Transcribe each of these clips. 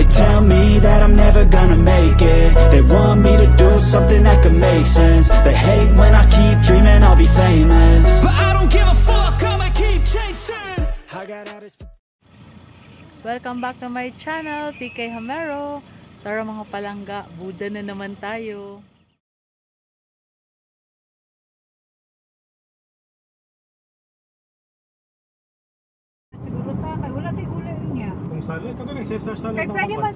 tell me that I'm never gonna make it. They want me to do something that could make sense. They hate when I keep dreaming I'll be famous, but I don't give a fuck, I'ma keep chasing. I got all this. Welcome back to my channel, PK Hamero. Tara mga palangga, Buda na naman tayo. Siguro ta, kay wala tayo ulay niya. Kung sali, ito rin, Cesar sali. Kaya pwede man.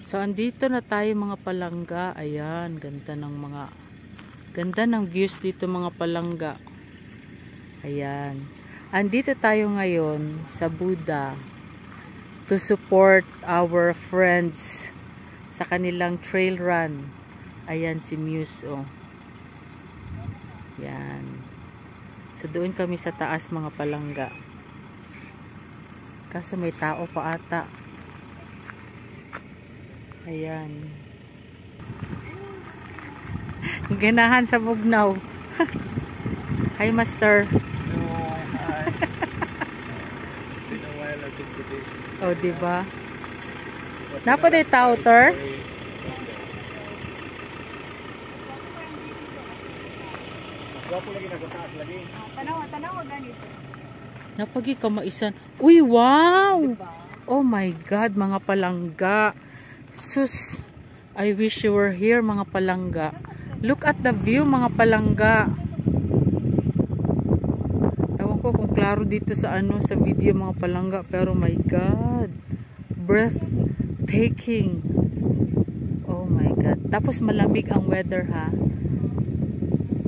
So andito na tayo mga palangga. Ayan, ganda ng views dito mga palangga. Ayan. Andito tayo ngayon sa Buda to support our friends sa kanilang trail run. Ayan si Muse, oh. Ayan. So doon kami sa taas mga palangga. Kaso may tao pa ata. Ayan. Ganahan sa Bugnaw. Hi, Master. Hello, hi. It's been a while I've been to this. Oh, diba? Napo day tauter. Gwapo lagi na taas lagi. Tanaw ganito. Napagi kamaisan. Uy, wow! Oh my God, mga palangga. Sus, I wish you were here mga palangga. Look at the view mga palangga. Ewan ko kung klaro dito sa sa video mga palangga, pero my God, breathtaking. Oh my God. Tapos malamig ang weather, ha.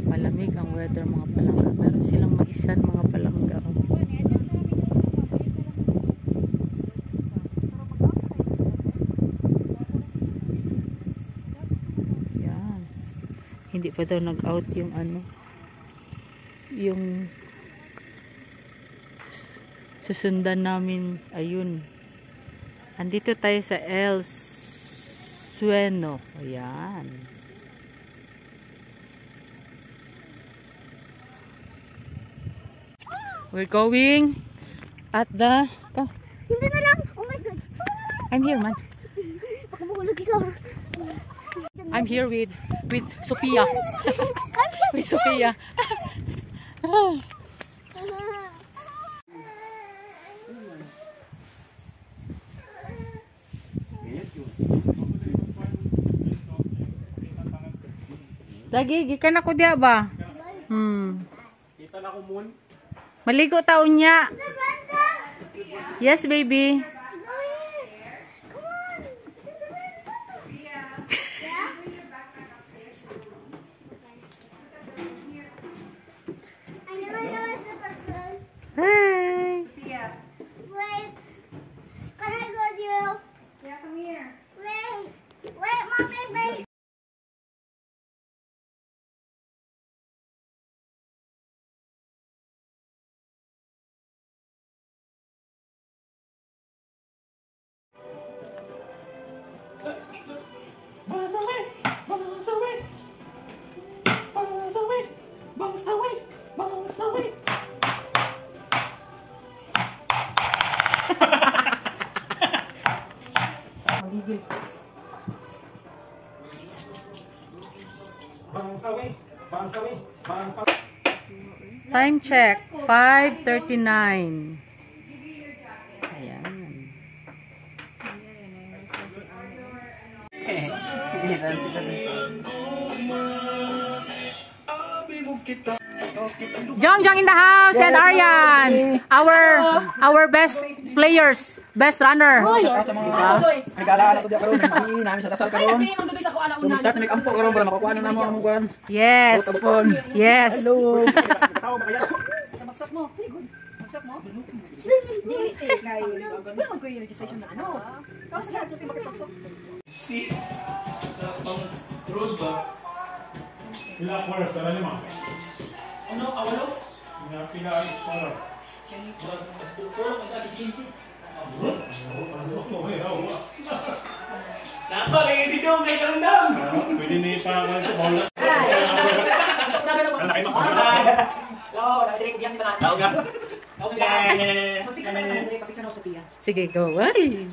Malamig ang weather mga palangga. Meron silang maisan mga palangga. Hindi pa daw nag-out yung yung susundan namin. Ayun, andito tayo sa El Sueno. Ayan, we're going at the Hindi na lang. Oh my God. I'm here, man. Pakabulog ikaw. I'm here with Sophia. With Sophia. Lagi gikan ako diya ba? Kita na ko moon. Maligo taon niya. Yes, baby. Hey. Wait. Can I go with you? Yeah, come here. Wait. Wait, Mommy, wait. Time check, 5:39. Ayan. Jong in the house, and Aryan, our best players, best runner. Nag-alaala ko diya karon, hindi namin sa dasal karon. So start na mag-ampo karon para makukuha na namo ang kuan. Yes. Yes. Hello. Magsok mo. Magsok mo. Dili kay. Ano ko yung registration na ano? Kasi lahat sa makipagsok. Si road ba? Pila oras tara lima. Ano awalo? Pila oras. Nato lagi si Jong kay Karundam. Pwede ni pa ko sa bola. Ay, makakala. Oo, nag-direct ko yan kita na. Tao ka. Oo, kita. Papicture na ka, Andre. Papicture na ako sa tiya. Sige, go. Ay!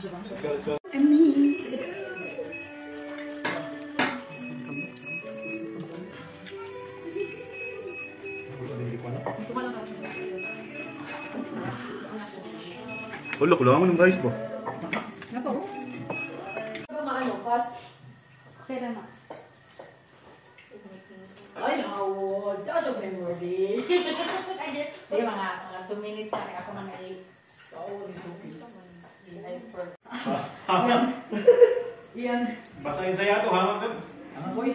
Ulo, kulangan mo ng guys po. Ano po? Okay na na. Ay, Howard. That's a memory. Ay, mga 2 minutes na ako man ay Yan. Basahin sa yato, hangat ka. Ano, boy?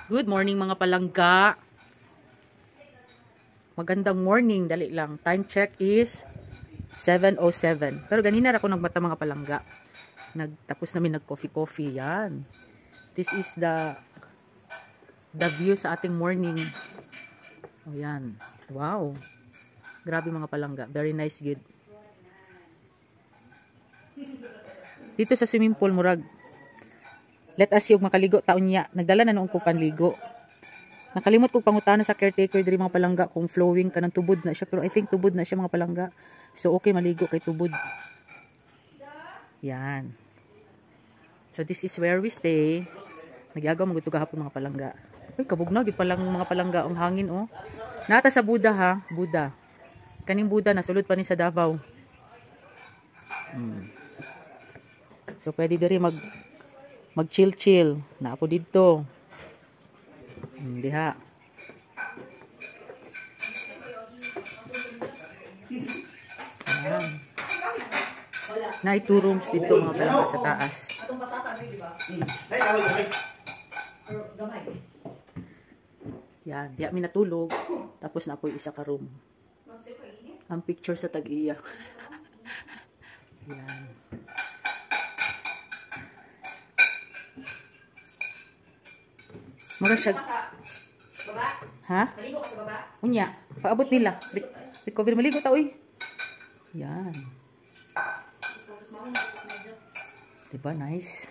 Good morning mga palangga. Magandang morning, dali lang. Time check is 7:07. Pero ganina ako nagmata mga palangga. Tapos namin nag-coffee. Yan. This is the view sa ating morning. Oh, yan. Wow. Grabe mga palangga. Very nice, good. Dito sa swimming pool, murag. Let us yung makaligo taon niya. Nagdala na noong ko panligo. Nakalimot ko pangutana sa caretaker diri mga palangga kung flowing ka ng tubod na siya. Pero I think tubod na siya mga palangga. So okay maligo kay tubod. Yan. So this is where we stay. Nagyagaw maguto gahapon mga palangga. Uy, kabugnaw gid palang mga palangga ang hangin oh. Nata sa Buda ha, Buda. Kaning Buda nasulod pa ni sa Davao. So pwede diri mag chill na ako dito. Diha. Ayan. Na 2 rooms dito mga palangga sa taas. Atong pasata, di ba? Ay, tawag ka. Pero gamay. Yan, diha mi natulog. Tapos na ako isa ka room. Ang picture sa tag-iya. Yan. Mura siya. Baba? Ha? Maligo ka sa baba? Unya, paabot nila. Recover maligo ta uy. Yan. Diba nice?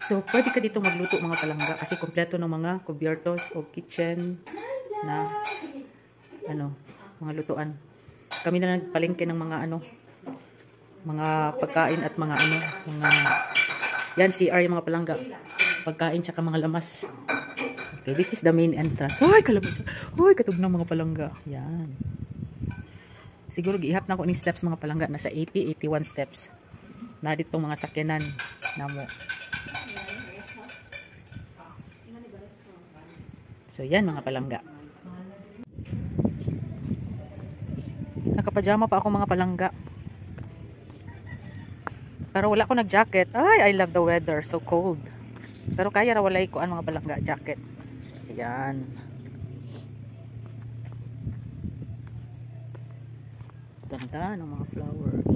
So pwede ka dito magluto mga palangga kasi kompleto ng mga kubyertos o kitchen na mga lutuan. Kami na nagpalengke ng mga mga pagkain at mga yan CR yung mga palangga. Pagkain tsaka mga lamas. Okay, this is the main entrance. Hoy, kalabas. Hoy, katog ng mga palangga. Yan. Siguro gihap na ko ni steps mga palangga. Nasa 80, 81 steps. Na ditong mga sakyanan namo. So yan mga palangga. Nakapajama pa ako mga palangga. Pero wala ko nag-jacket. Ay, I love the weather. So cold. Pero kaya ra walay ko ang mga palangga jacket. Ayan. Ganda ng mga flowers.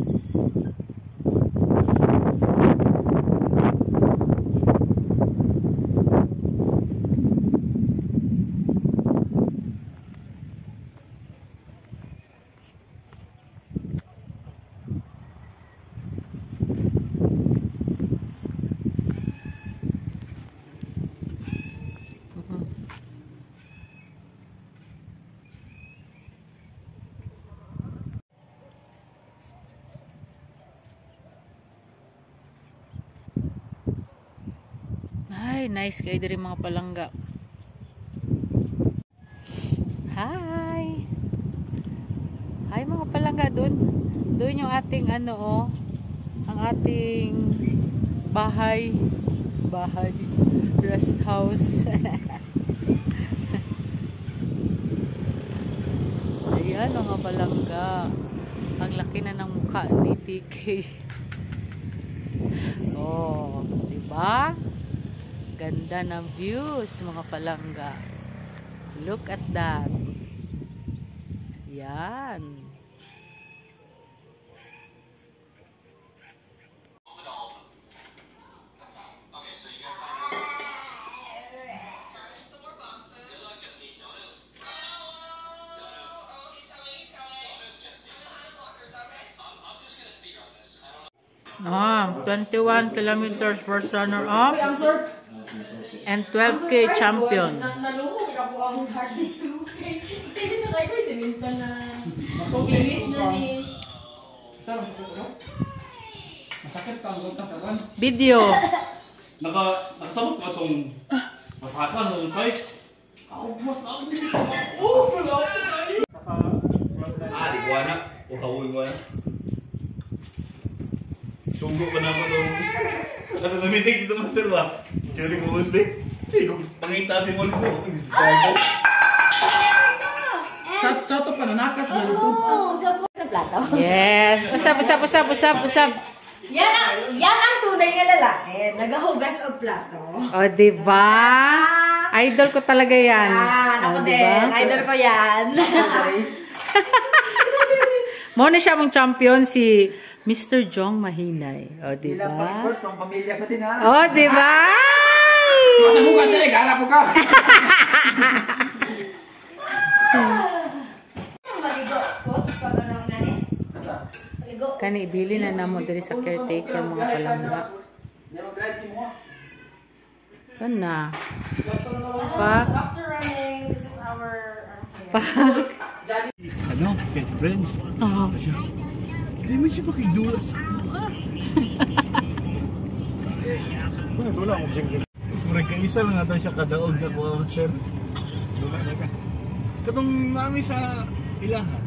Ay, nice kayo diri mga palangga. Hi! Hi mga palangga, doon yung ating ang ating bahay rest house. Ayan mga palangga, ang laki na ng mukha ni TK. Oh, diba? Ganda ng views mga palangga. Look at that. Yan. 21 kilometers first runner-up and 12K champion. Nalungkot ka po ang heart dito. Kasi na kayo ko siminta na finish na ni. Masakit ka ang gota sa ban. Video. Nakasabot ba itong masakan ng guys? Mas na ako dito. Di ko anak. Ukawin mo anak. Sugo pa naman itong... Ano namitig dito, master ba? Cherry mo, Uzbek? Hindi ko pangita si Molly ko. Sa pa nanakas na ito. Sa plato. Yes. Usap. Yan ang tunay na lalaki. Nagahugas og plato. O, diba? Idol ko talaga yan. Ako din. Idol ko yan. Muna siya mong champion si Mr. Jong Mahinay. O, Ilang pang diba? sports, pang pamilya pa din ha. O, diba? Masa buka sila, gana po ka. Ang maligo. Coach, pag ano ang nani? Maligo. Kani, ibili na namo diri sa caretaker mga palangga. Kana. Pak. After running, this is our... Pak. Ano? Best friends? Oh. Hindi mo siya makidula sa wala akong jengkel. Murag kang isa lang natin siya kadaog sa kuha, master. Katong namin sa ilahan.